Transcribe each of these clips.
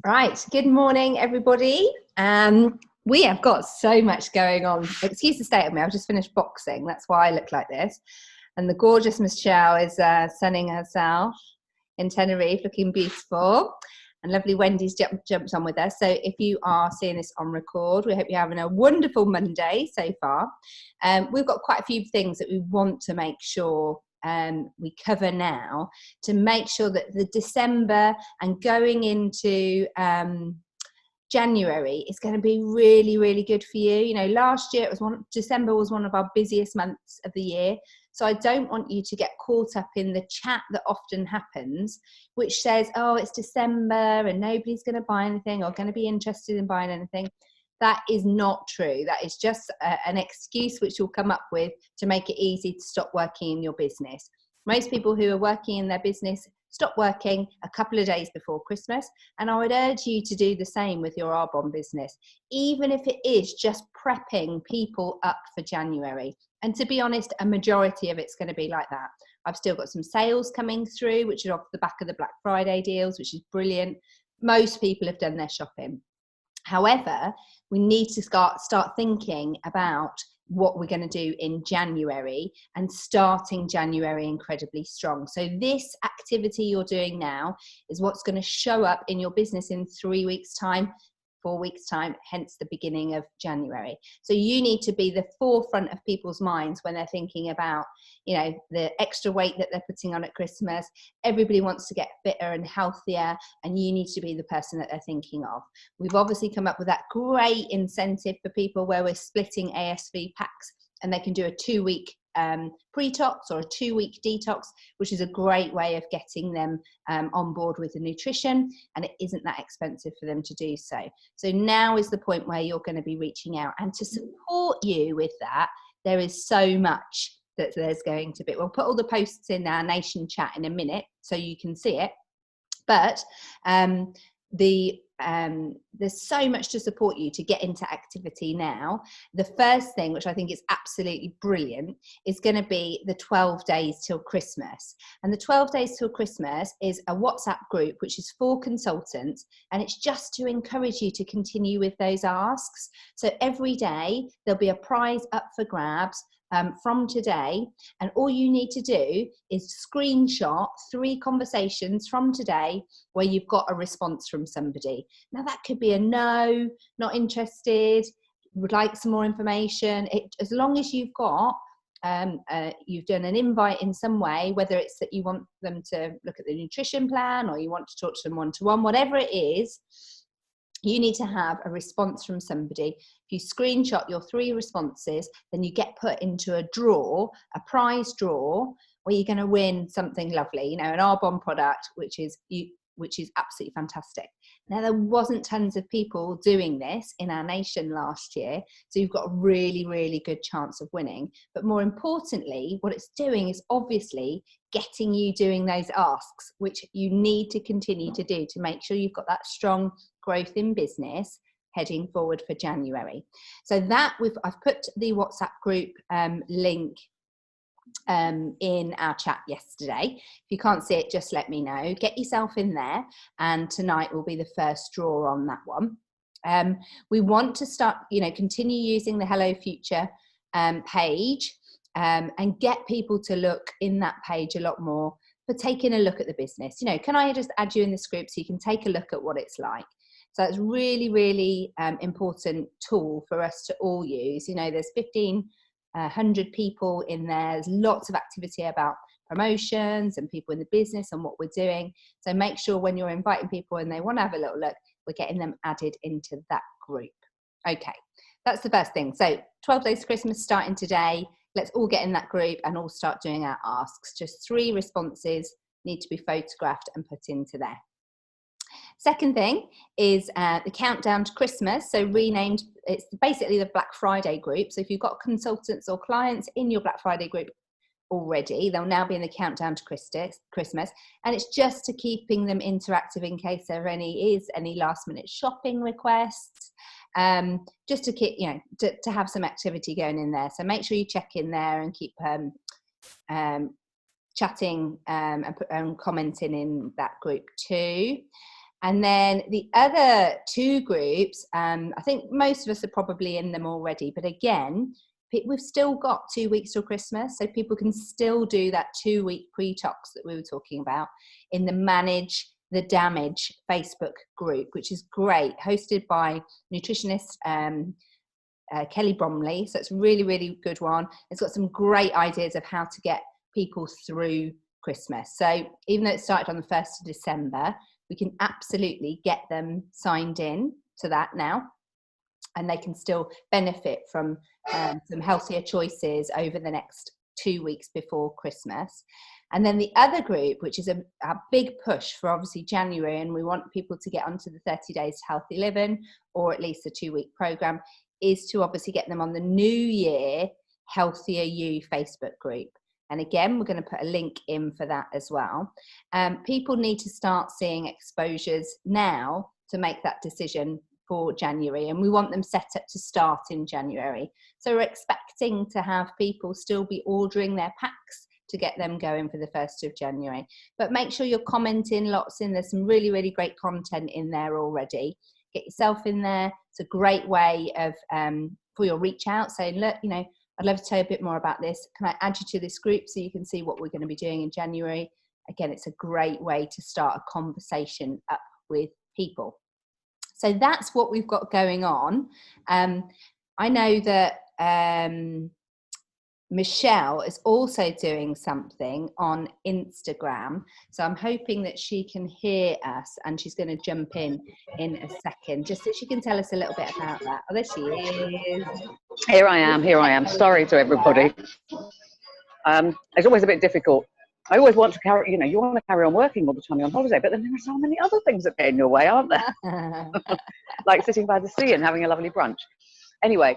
Right, good morning, everybody. We have got so much going on. Excuse the state of me, I've just finished boxing. That's why I look like this. And the gorgeous Michelle is sunning herself in Tenerife, looking beautiful. And lovely Wendy's jumped on with us. So if you are seeing this on record, we hope you're having a wonderful Monday so far. We've got quite a few things that we want to make sure we cover now to make sure that the December and going into January is going to be really, really good for you. You know, last year December was one of our busiest months of the year. So I don't want you to get caught up in the chat that often happens, which says, oh, it's December and nobody's going to buy anything or going to be interested in buying anything. That is not true. That is just an excuse which you'll come up with to make it easy to stop working in your business. Most people who are working in their business stop working a couple of days before Christmas, and I would urge you to do the same with your Arbonne business, even if it is just prepping people up for January. And to be honest, a majority of it's going to be like that. I've still got some sales coming through, which are off the back of the Black Friday deals, which is brilliant. Most people have done their shopping. However, we need to start thinking about what we're going to do in January and starting January incredibly strong. So this activity you're doing now is what's going to show up in your business in 3 weeks' time, 4 weeks' time, hence the beginning of January. So you need to be the forefront of people's minds when they're thinking about, you know, the extra weight that they're putting on at Christmas. Everybody wants to get fitter and healthier, and you need to be the person that they're thinking of. We've obviously come up with that great incentive for people where we're splitting ASV packs, and they can do a 2-week pre-tox or a 2-week detox, which is a great way of getting them on board with the nutrition, and it isn't that expensive for them to do so. So now is the point where you're going to be reaching out, and to support you with that, there is so much that there's going to be. We'll put all the posts in our Nation chat in a minute so you can see it, but there's so much to support you to get into activity now. The first thing, which I think is absolutely brilliant, is going to be the 12 days till Christmas. And the 12 days till Christmas is a WhatsApp group, which is for consultants, and it's just to encourage you to continue with those asks. So every day there'll be a prize up for grabs from today, and all you need to do is screenshot 3 conversations from today where you've got a response from somebody. Now that could be a no, not interested, would like some more information. As long as you've got you've done an invite in some way, whether it's that you want them to look at the nutrition plan or you want to talk to them one-to-one, whatever it is, you need to have a response from somebody. If you screenshot your 3 responses, then you get put into a draw, a prize draw, where you're going to win something lovely, you know, an Arbonne product, which is absolutely fantastic. Now, there wasn't tons of people doing this in our nation last year, so you've got a really, really good chance of winning. But more importantly, what it's doing is obviously getting you doing those asks, which you need to continue to do to make sure you've got that strong growth in business heading forward for January. So that I've put the WhatsApp group link in our chat yesterday. If you can't see it, just let me know. Get yourself in there, and tonight will be the first draw on that one. We want to start, continue using the Hello Future page and get people to look in that page a lot more for taking a look at the business. Can I just add you in this group so you can take a look at what it's like? So it's really, really important tool for us to all use. There's 1,500 people in there. There's lots of activity about promotions and people in the business and what we're doing. So make sure when you're inviting people and they want to have a little look, we're getting them added into that group. Okay, that's the first thing. So 12 days to Christmas starting today. Let's all get in that group and all start doing our asks. Just 3 responses need to be photographed and put into there. Second thing is the countdown to Christmas. So renamed, it's basically the Black Friday group. So if you've got consultants or clients in your Black Friday group already, they'll now be in the countdown to Christmas. And it's just to keeping them interactive in case there is any last minute shopping requests, just to keep, to have some activity going in there. So make sure you check in there and keep chatting and commenting in that group too. And then the other two groups, I think most of us are probably in them already, but again, we've still got 2 weeks till Christmas, so people can still do that 2-week pre-tox that we were talking about in the Manage the Damage Facebook group, which is great, hosted by nutritionist Kelly Bromley. So it's really, really good one. It's got some great ideas of how to get people through Christmas. So even though it started on the 1st of December, we can absolutely get them signed in to that now, and they can still benefit from some healthier choices over the next 2 weeks before Christmas. And then the other group, which is a big push for obviously January, and we want people to get onto the 30 Days Healthy Living, or at least a 2-week program, is to obviously get them on the New Year Healthier You Facebook group. And again, we're going to put a link in for that as well. People need to start seeing exposures now to make that decision for January, and we want them set up to start in January. So we're expecting to have people still be ordering their packs to get them going for the 1st of January. But make sure you're commenting lots in. There's some really, really great content in there already. Get yourself in there. It's a great way of for your reach out, saying, look, you know, I'd love to tell you a bit more about this. Can I add you to this group so you can see what we're going to be doing in January? Again, it's a great way to start a conversation up with people. So that's what we've got going on. I know that Michelle is also doing something on Instagram. So I'm hoping that she can hear us, and she's going to jump in a second, just so she can tell us a little bit about that. Oh, there she is. Here I am. Sorry to everybody. It's always a bit difficult. I always want to carry, you want to carry on working all the time you're on holiday, but then there are so many other things that get in your way, aren't there? Like sitting by the sea and having a lovely brunch. Anyway,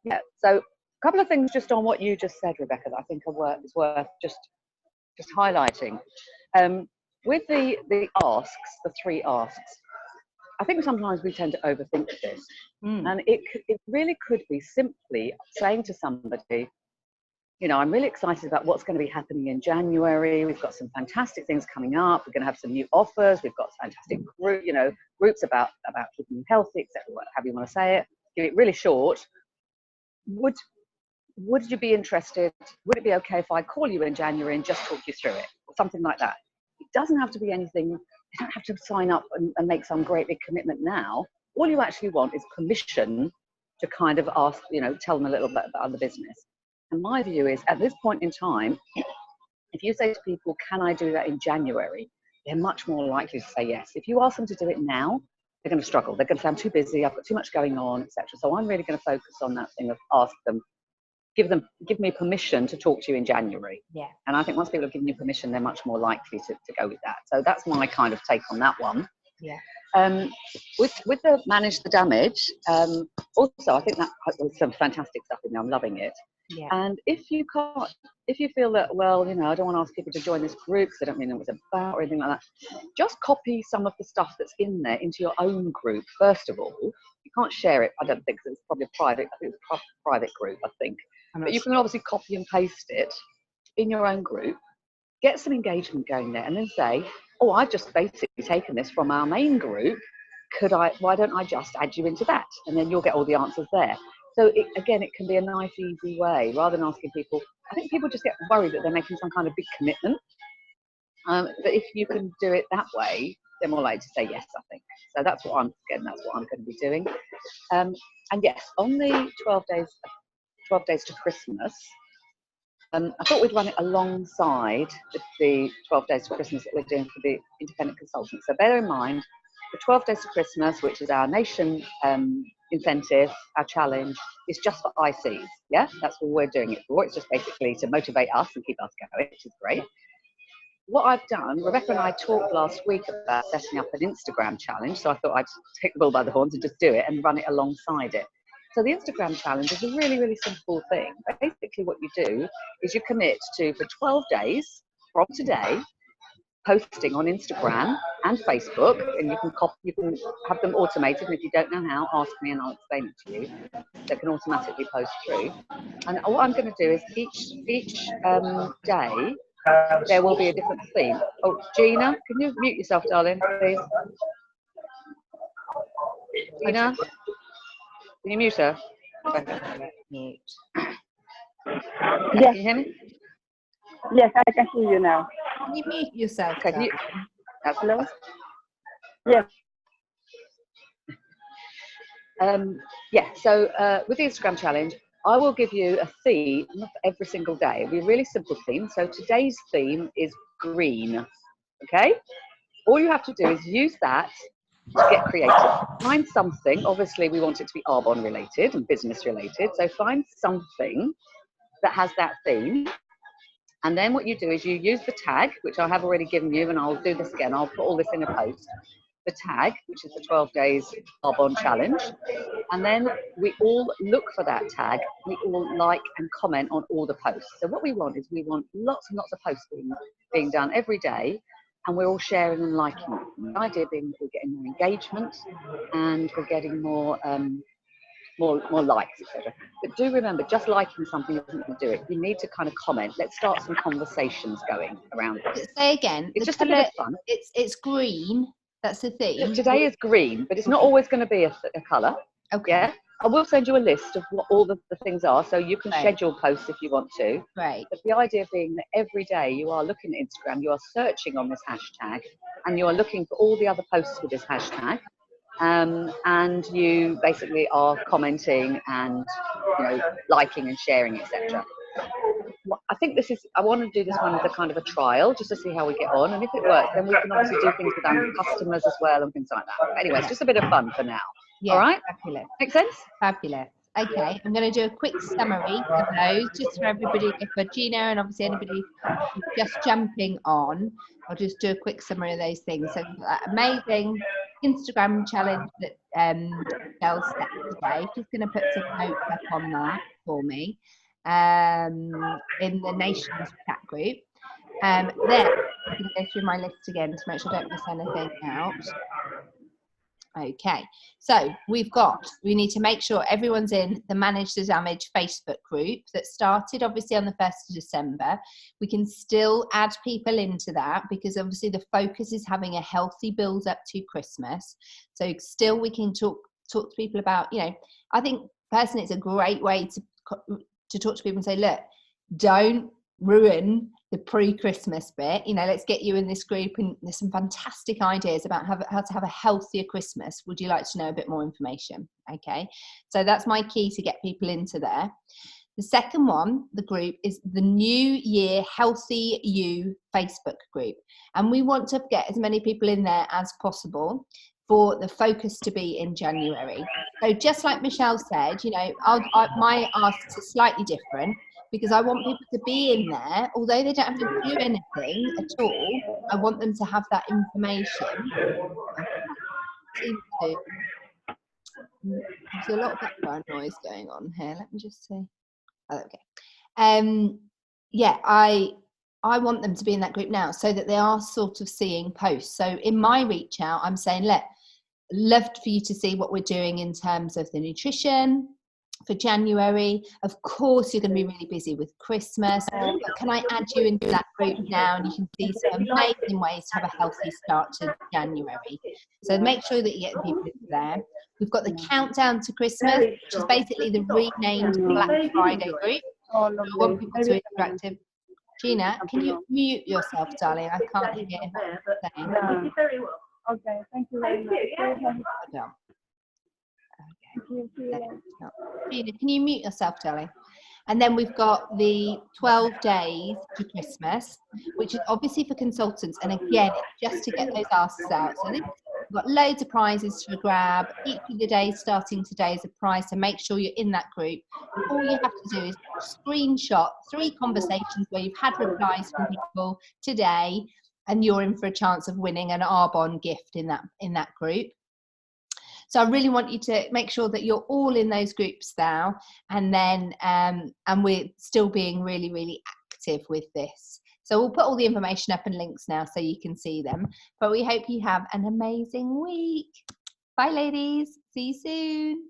yeah, so a couple of things just on what you just said, Rebecca, that I think is worth just highlighting. With the asks, the 3 asks, I think sometimes we tend to overthink this. And it really could be simply saying to somebody, I'm really excited about what's going to be happening in January. We've got some fantastic things coming up. We're going to have some new offers. We've got fantastic groups about keeping you healthy, etc. However you want to say it. Give it really short. Would you be interested? Would it be okay if I call you in January and just talk you through it, or something like that? It doesn't have to be anything. You don't have to sign up and make some great big commitment now. All you actually want is permission to kind of ask, tell them a little bit about the business. And my view is, at this point in time, if you say to people, can I do that in January? They're much more likely to say yes. If you ask them to do it now, they're going to struggle. They're going to say, I'm too busy, I've got too much going on, etc. So I'm really going to focus on that thing of ask them, give me permission to talk to you in January. Yeah. And I think once people have given you permission, they're much more likely to go with that. So that's my kind of take on that one. Yeah. With the Manage the Damage, also I think that was some fantastic stuff in there. I'm loving it. Yeah. And if you feel that, well, I don't want to ask people to join this group because they don't really know what it's about or anything like that, just copy some of the stuff that's in there into your own group. First of all, you can't share it, I don't think, because it's probably private. I think it's a private group, I think. But you can obviously copy and paste it in your own group, get some engagement going there, and then say, oh, I've just basically taken this from our main group. Why don't I just add you into that? And then you'll get all the answers there. So it can be a nice, easy way, rather than asking people. I think people just get worried that they're making some kind of big commitment. But if you can do it that way, they're more likely to say yes, I think. So that's what I'm going to be doing. And yes, on the 12 days to Christmas, I thought we'd run it alongside the 12 days to Christmas that we're doing for the independent consultants. So bear in mind, the 12 days to Christmas, which is our nation incentive, our challenge, is just for ICs. Yeah, that's what we're doing it for. It's just basically to motivate us and keep us going, which is great. What I've done, Rebecca and I talked last week about setting up an Instagram challenge, so I thought I'd take the bull by the horns and just do it and run it alongside it. So the Instagram challenge is a really, really simple thing. Basically what you do is you commit to, for 12 days from today, posting on Instagram and Facebook, and you can have them automated, and if you don't know how, ask me and I'll explain it to you. They can automatically post through. And what I'm going to do is each day there will be a different theme. Oh, Gina, can you mute yourself, darling, please? Tina, can you mute her? Mute. Can Yes, you hear me? yes, I can hear you now. Can you mute yourself, Okay. darling? Hello? Yes. Yeah, so with the Instagram challenge, I will give you a theme every single day. It'll be a really simple theme. So today's theme is green. Okay? All you have to do is use that to get creative. Find something, obviously we want it to be Arbonne related and business related. So find something that has that theme. And then what you do is you use the tag, which I have already given you, and I'll do this again. I'll put all this in a post. The tag, which is the 12 days Arbonne challenge. And then we all look for that tag. We all like and comment on all the posts. So what we want is we want lots and lots of posts being done every day, and we're all sharing and liking them. The idea being that we're getting more engagement and we're getting more likes, etc. But do remember, just liking something isn't going to do it. You need to kind of comment. Let's start some conversations going around this. Say again. It's just a bit of fun. It's green. That's the theme. Today is green, but it's not always going to be a colour. Okay. Yeah, I will send you a list of what all the things are, so you can Right. schedule posts if you want to. Right. But the idea being that every day you are looking at Instagram, you are searching on this hashtag, and you are looking for all the other posts with this hashtag, and you basically are commenting and liking and sharing, etc. I think I want to do this one as a kind of a trial, just to see how we get on, and if it works, then we can obviously do things with our customers as well and things like that. But anyway, it's just a bit of fun for now. Yeah, all right? Fabulous. Make sense? Fabulous. Okay, I'm going to do a quick summary of those, just for everybody, for Gina and obviously anybody who's just jumping on. I'll just do a quick summary of those things. So that amazing Instagram challenge that Michelle set today. She's going to put some notes up on that for me in the Nations chat group. Then I'm going to go through my list again to make sure I don't miss anything out. Okay, so we need to make sure everyone's in the Manage the Damage Facebook group that started obviously on the 1st of December. We can still add people into that because obviously the focus is having a healthy build up to Christmas. So still we can talk to people about, I think personally it's a great way to talk to people and say, look, don't ruin the pre-Christmas bit. Let's get you in this group, and there's some fantastic ideas about how to have a healthier Christmas. Would you like to know a bit more information? Okay, so that's my key to get people into there. The second one, the group, is the New Year Healthy You Facebook group, and we want to get as many people in there as possible for the focus to be in January. So just like Michelle said, my asks are slightly different, because I want people to be in there, although they don't have to do anything at all. I want them to have that information. There's a lot of background noise going on here. Let me just see. Oh, okay. Yeah, I want them to be in that group now so that they are sort of seeing posts. So in my reach out, I'm saying, love for you to see what we're doing in terms of the nutrition for January. Of course, you're going to be really busy with Christmas, but can I add you into that group now? And you can see some amazing ways to have a healthy start to January. So make sure that you get people into there. We've got the countdown to Christmas, which is basically the renamed Black Friday group. I want people to be interactive. Gina, can you mute yourself, darling? I can't hear what you're saying. Okay, thank you very much. Gina, can you mute yourself, darling? And then we've got the 12 days to Christmas, which is obviously for consultants. And again, just to get those asks out. So we've got loads of prizes to grab. Each of the days starting today is a prize, so make sure you're in that group. And all you have to do is screenshot 3 conversations where you've had replies from people today, and you're in for a chance of winning an Arbonne gift in that group. So I really want you to make sure that you're all in those groups now, and then and we're still being really, really active with this. So we'll put all the information up and links now so you can see them. But we hope you have an amazing week. Bye, ladies. See you soon.